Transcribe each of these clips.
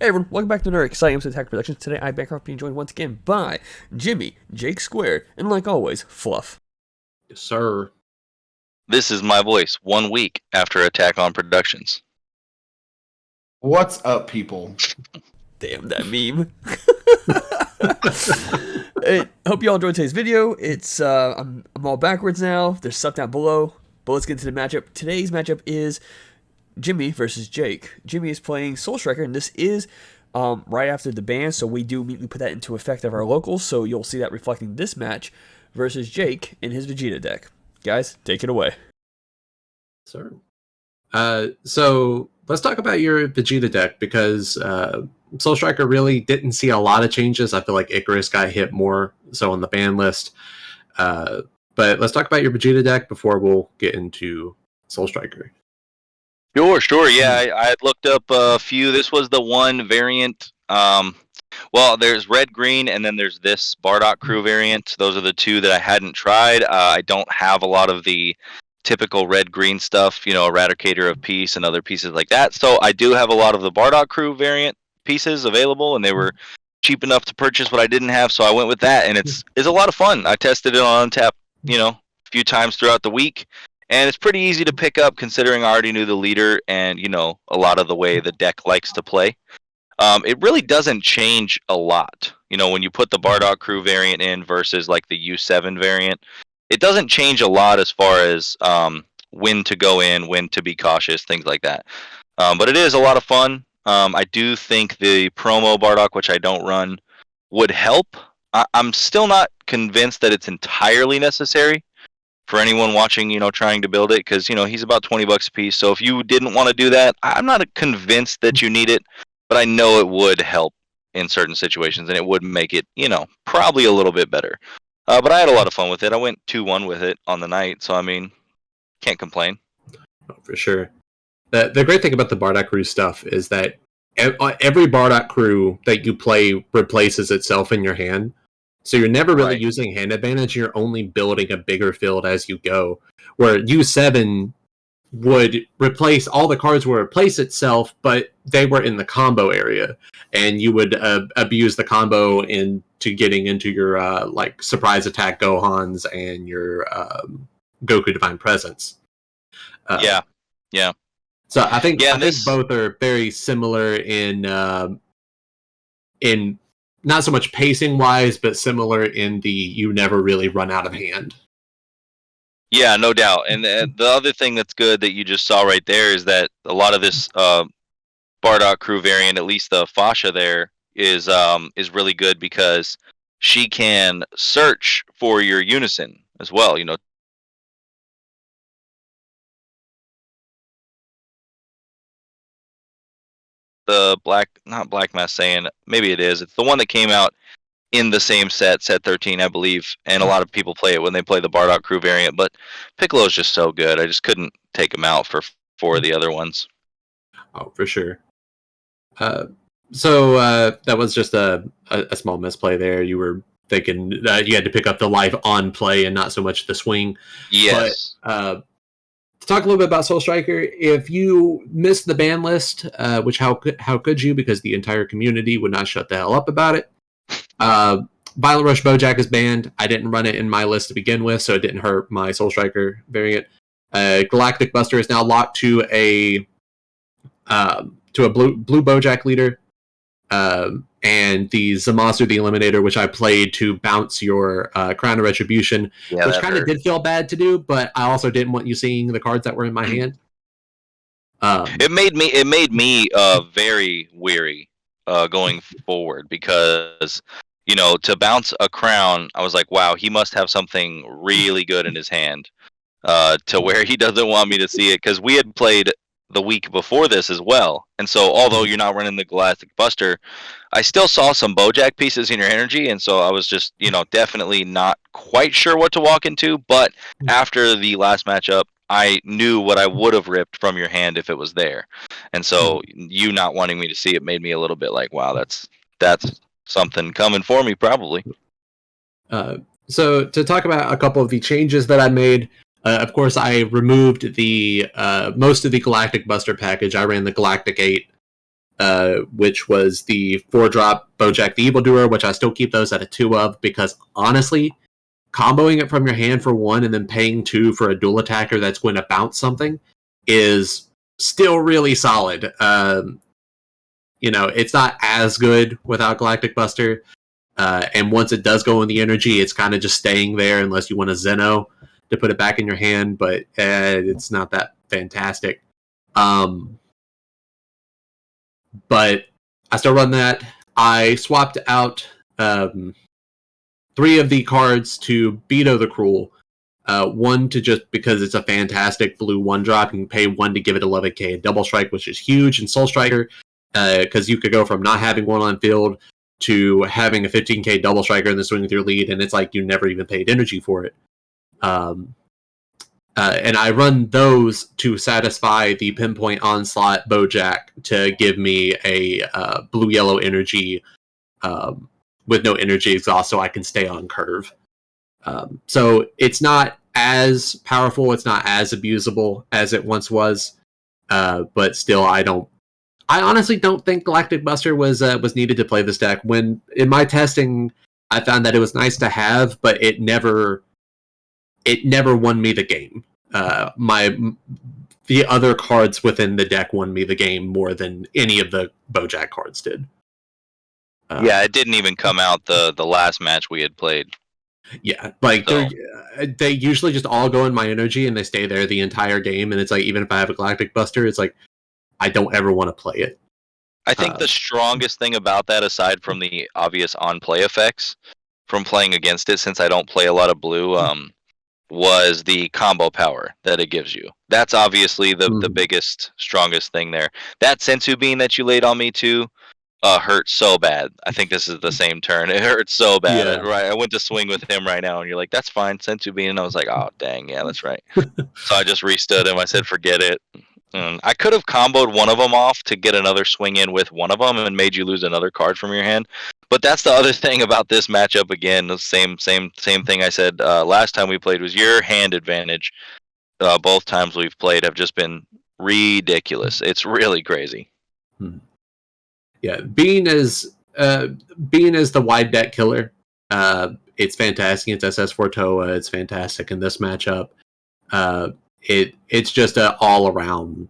Hey everyone, welcome back to another exciting episode of Attack Productions. Today I Bancroft being joined once again by Jimmy, Jake Squared, and like always, Fluff. Yes, sir. This is my voice 1 week after Attack on Productions. What's up, people? Damn that meme. Hope you all enjoyed today's video. It's I'm all backwards now. There's stuff down below. But let's get into the matchup. Today's matchup is Jimmy versus Jake. Jimmy is playing Soul Striker, and this is right after the ban, so we do immediately put that into effect of our locals, so you'll see that reflecting this match versus Jake in his Vegeta deck. Guys, take it away. Sir. So let's talk about your Vegeta deck, because Soul Striker really didn't see a lot of changes. I feel like Icarus got hit more so on the ban list. But let's talk about your Vegeta deck before we'll get into Soul Striker. Sure. Yeah, I had looked up a few. This was the one variant. Well, there's red, green, and then there's this Bardock crew variant. Those are the two that I hadn't tried. I don't have a lot of the typical red-green stuff, Eradicator of Peace and other pieces like that. So I do have a lot of the Bardock crew variant pieces available, and they were cheap enough to purchase what I didn't have, so I went with that, and it's a lot of fun. I tested it on Untap, a few times throughout the week. And it's pretty easy to pick up considering I already knew the leader and, a lot of the way the deck likes to play. It really doesn't change a lot. When you put the Bardock crew variant in versus like the U7 variant, it doesn't change a lot as far as when to go in, when to be cautious, things like that. But it is a lot of fun. I do think the promo Bardock, which I don't run, would help. I'm still not convinced that it's entirely necessary for anyone watching, trying to build it, because, he's about $20 a piece. So if you didn't want to do that, I'm not convinced that you need it, but I know it would help in certain situations, and it would make it, probably a little bit better. But I had a lot of fun with it. I went 2-1 with it on the night, so, can't complain. Oh, for sure. The great thing about the Bardock crew stuff is that every Bardock crew that you play replaces itself in your hand. So you're never really using hand advantage, you're only building a bigger field as you go. Where U7 would replace, all the cards would replace itself, but they were in the combo area. And you would abuse the combo into getting into your surprise attack Gohans and your Goku Divine Presence. Yeah. So I think both are very similar in not so much pacing wise, but similar in the you never really run out of hand. Yeah, no doubt. And the other thing that's good that you just saw right there is that a lot of this Bardock crew variant, at least the Fasha there, is really good because she can search for your unison as well. The not Black Mass saying, maybe it is. It's the one that came out in the same set 13, I believe, and a lot of people play it when they play the Bardock crew variant. But Piccolo is just so good. I just couldn't take him out for four of the other ones. Oh, for sure. So that was just a small misplay there. You were thinking you had to pick up the live on play and not so much the swing. Yes. But, to talk a little bit about Soul Striker, if you missed the ban list, which how could you? Because the entire community would not shut the hell up about it. Violent Rush Bojack is banned. I didn't run it in my list to begin with, so it didn't hurt my Soul Striker variant. Galactic Buster is now locked to a blue Bojack leader, and the Zamasu the Eliminator, which I played to bounce your Crown of Retribution, which kind of did feel bad to do, but I also didn't want you seeing the cards that were in my hand. It made me very weary going forward because to bounce a crown, I was like, wow, he must have something really good in his hand to where he doesn't want me to see it, because we had played the week before this as well. And so although you're not running the Galactic Buster, I still saw some Bojack pieces in your energy, and so I was just, definitely not quite sure what to walk into. But after the last matchup, I knew what I would have ripped from your hand if it was there. And so you not wanting me to see it made me a little bit like, wow, that's something coming for me probably. So to talk about a couple of the changes that I made, of course, I removed the most of the Galactic Buster package. I ran the Galactic 8 which was the 4-drop Bojack the Evildoer, which I still keep those at a 2 of, because honestly, comboing it from your hand for 1 and then paying 2 for a dual attacker that's going to bounce something is still really solid. It's not as good without Galactic Buster, and once it does go in the energy, it's kind of just staying there unless you want a Zeno to put it back in your hand, but it's not that fantastic. But I still run that. I swapped out 3 of the cards to Beto the Cruel. 1 to just because it's a fantastic blue 1-drop. You can pay 1 to give it 11k Double Strike, which is huge in Soul Striker, because you could go from not having 1 on field to having a 15k Double Striker and then swing with your lead, and it's like you never even paid energy for it. And I run those to satisfy the Pinpoint Onslaught Bojack to give me a blue-yellow energy with no energy exhaust so I can stay on curve. So it's not as powerful, it's not as abusable as it once was, but still I honestly don't think Galactic Buster was needed to play this deck. When in my testing, I found that it was nice to have, but it never won me the game. The other cards within the deck won me the game more than any of the Bojack cards did. Yeah, it didn't even come out the last match we had played. Yeah, like so. They usually just all go in my energy and they stay there the entire game. And it's like, even if I have a Galactic Buster, it's like I don't ever want to play it. I think the strongest thing about that, aside from the obvious on-play effects from playing against it, since I don't play a lot of blue, was the combo power that it gives you. That's obviously the biggest, strongest thing there. That Sensu Bean that you laid on me too hurt so bad. I think this is the same turn. It hurt so bad. Yeah. Right, I went to swing with him right now, and you're like, "That's fine, Sensu Bean." And I was like, "Oh, dang, yeah, that's right." So I just restood him. I said, "Forget it." I could have comboed one of them off to get another swing in with one of them and made you lose another card from your hand. But that's the other thing about this matchup. Again, the same thing I said last time we played was your hand advantage. Both times we've played have just been ridiculous. It's really crazy. Yeah, Bean is the wide deck killer. It's fantastic. It's SS4 Toa. It's fantastic in this matchup. It's just an all around.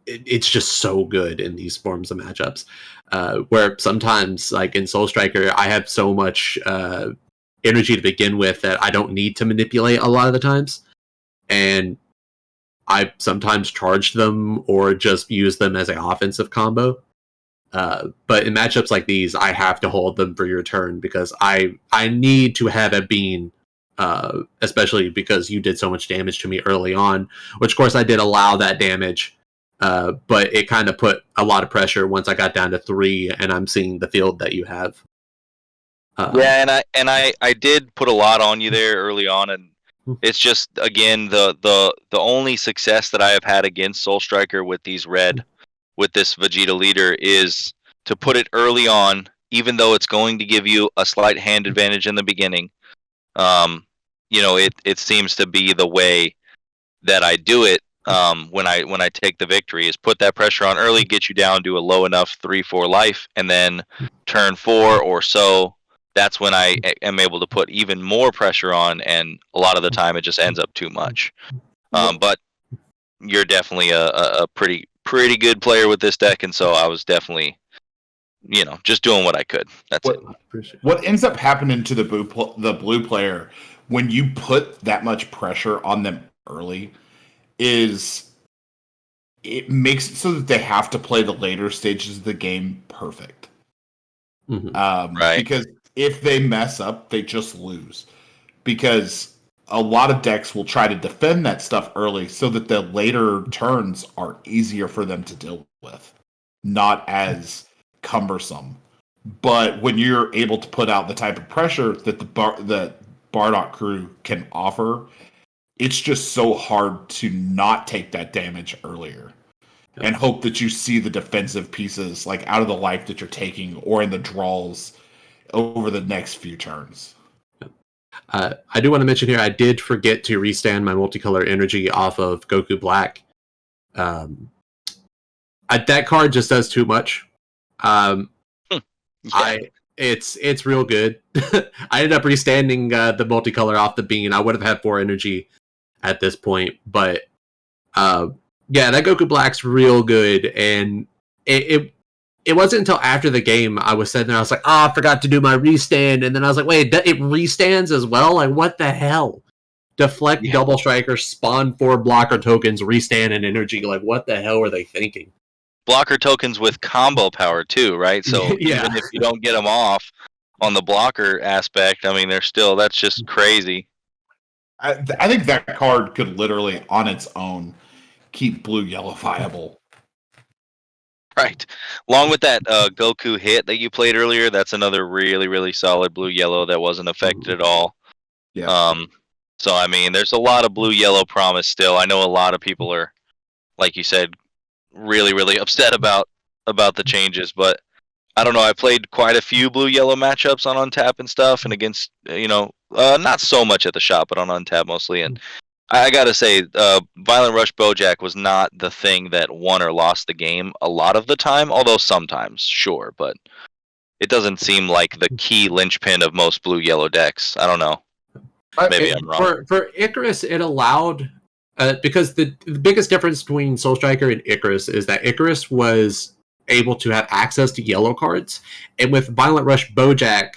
It's just so good in these forms of matchups. Where sometimes, like in Soul Striker, I have so much energy to begin with that I don't need to manipulate a lot of the times, and I sometimes charge them or just use them as an offensive combo. But in matchups like these, I have to hold them for your turn because I need to have a Bean, especially because you did so much damage to me early on, which of course I did allow that damage, but it kind of put a lot of pressure once I got down to 3 and I'm seeing the field that you have. Yeah, and I did put a lot on you there early on, and it's just, again, the only success that I have had against Soul Striker with these red, with this Vegeta leader, is to put it early on, even though it's going to give you a slight hand advantage in the beginning. It seems to be the way that I do it when I take the victory, is put that pressure on early, get you down to a low enough 3-4 life, and then turn 4 or so, that's when I am able to put even more pressure on, and a lot of the time it just ends up too much. But you're definitely a pretty good player with this deck, and so I was definitely, just doing what I could. That's it. What ends up happening to the blue player when you put that much pressure on them early is it makes it so that they have to play the later stages of the game perfect. Right. Because if they mess up, they just lose. Because a lot of decks will try to defend that stuff early so that the later turns are easier for them to deal with, not as cumbersome. But when you're able to put out the type of pressure that the Bardock crew can offer, it's just so hard to not take that damage earlier and hope that you see the defensive pieces like out of the life that you're taking or in the draws over the next few turns. I do want to mention here, I did forget to restand my multicolor energy off of Goku Black. That card just does too much. Yeah. It's real good. I ended up restanding the multicolor off the bean. I would have had 4 energy at this point, but yeah, that Goku Black's real good, and it wasn't until after the game I was sitting there, I was like, I forgot to do my restand, and then I was like, wait, it restands as well? Like, what the hell? Deflect, double striker, spawn 4 blocker tokens, restand and energy. Like, what the hell were they thinking? Blocker tokens with combo power too, right? So Yeah. even if you don't get them off on the blocker aspect, I mean, they're still, that's just crazy. I think that card could literally, on its own, keep blue-yellow viable. Right. Along with that Goku hit that you played earlier, that's another really, really solid blue-yellow that wasn't affected at all. Yeah. So, I mean, there's a lot of blue-yellow promise still. I know a lot of people are, like you said, really, really upset about the changes, but I don't know. I played quite a few blue-yellow matchups on Untap and stuff, and against, not so much at the shop, but on Untap mostly, and I gotta say, Violent Rush Bojack was not the thing that won or lost the game a lot of the time, although sometimes, sure, but it doesn't seem like the key linchpin of most blue-yellow decks. I don't know. Maybe I'm wrong. For Icarus, it allowed... because the biggest difference between Soul Striker and Icarus is that Icarus was able to have access to yellow cards, and with Violent Rush Bojack,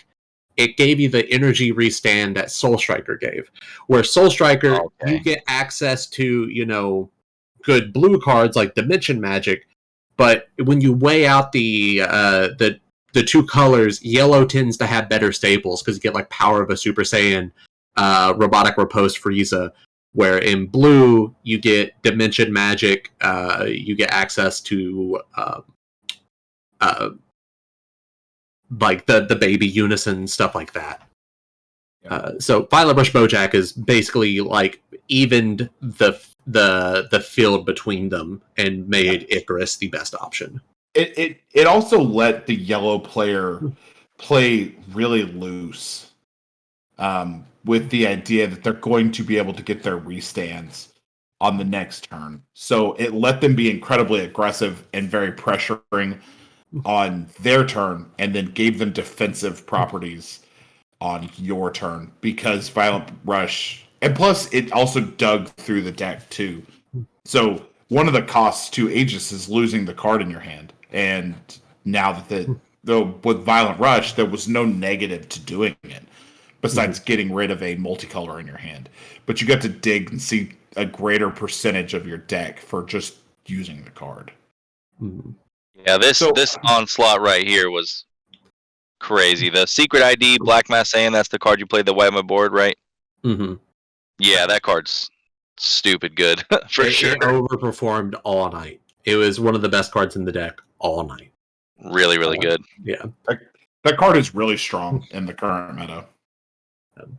it gave you the energy restand that Soul Striker gave. Where Soul Striker, you get access to, good blue cards like Dimension Magic, but when you weigh out the 2 colors, yellow tends to have better staples because you get like Power of a Super Saiyan, Robotic Riposte Frieza, where in blue you get Dimension Magic, you get access to like the baby unison, stuff like that. So Violent Rush Bojack is basically like evened the field between them and made Icarus the best option. It also let the yellow player play really loose, with the idea that they're going to be able to get their restands on the next turn. So it let them be incredibly aggressive and very pressuring on their turn, and then gave them defensive properties on your turn, because Violent Rush, and plus it also dug through the deck too. So one of the costs to Aegis is losing the card in your hand, and now that with Violent Rush there was no negative to doing it besides getting rid of a multicolor in your hand, but you got to dig and see a greater percentage of your deck for just using the card. Yeah, this onslaught right here was crazy. The Secret ID, Black Mass Saiyan, that's the card you played that wiped my board, right? Mm-hmm. Yeah, that card's stupid good, for sure. It overperformed all night. It was one of the best cards in the deck all night. Really, really good. Yeah. That card is really strong in the current meta.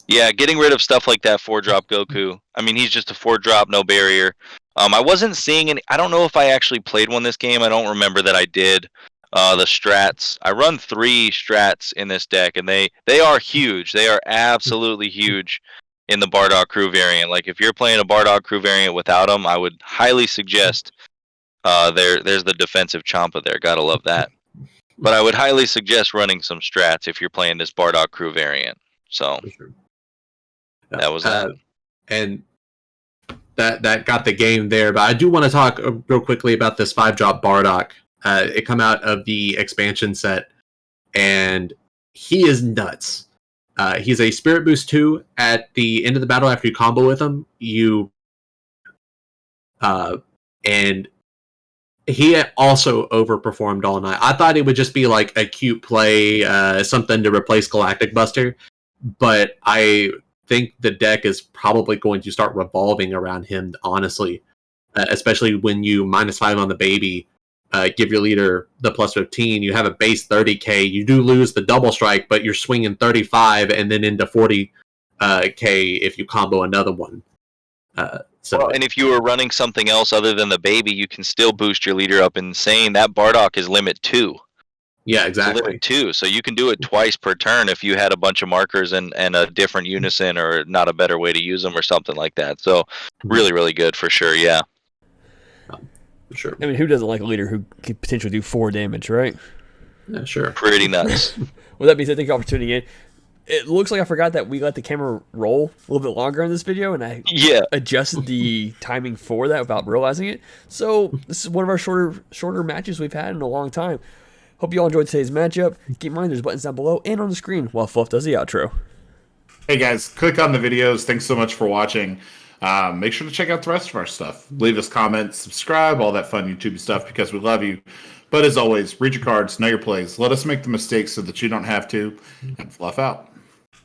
Yeah, getting rid of stuff like that 4-drop Goku. I mean, he's just a 4-drop, no barrier. I wasn't seeing any... I don't know if I actually played one this game. I don't remember that I did. The strats. I run 3 strats in this deck, and they are huge. They are absolutely huge in the Bardock Crew variant. Like, if you're playing a Bardock Crew variant without them, I would highly suggest... there's the defensive Champa there. Gotta love that. But I would highly suggest running some strats if you're playing this Bardock Crew variant. So that was that. And that got the game there. But I do want to talk real quickly about this 5-drop Bardock. It come out of the expansion set, and he is nuts. He's a Spirit Boost 2 at the end of the battle after you combo with him. And he also overperformed all night. I thought it would just be like a cute play, something to replace Galactic Buster, but I think the deck is probably going to start revolving around him, honestly, especially when you -5 on the baby, give your leader the +15, you have a base 30k, you do lose the double strike, but you're swinging 35 and then into 40k if you combo another one. And if you were running something else other than the baby, you can still boost your leader up insane. That Bardock is limit 2. Yeah, exactly. Limit 2, so you can do it twice per turn if you had a bunch of markers and a different unison or not a better way to use them or something like that. So really, really good for sure, yeah. Sure. I mean, who doesn't like a leader who could potentially do 4 damage, right? Yeah, sure. Pretty nuts. With that being said, thank you all for tuning in. It looks like I forgot that we let the camera roll a little bit longer in this video, and I adjusted the timing for that without realizing it. So this is one of our shorter matches we've had in a long time. Hope you all enjoyed today's matchup. Keep in mind there's buttons down below and on the screen while Fluff does the outro. Hey guys, click on the videos. Thanks so much for watching. Make sure to check out the rest of our stuff. Leave us comments, subscribe, all that fun YouTube stuff because we love you. But as always, read your cards, know your plays. Let us make the mistakes so that you don't have to. And Fluff out.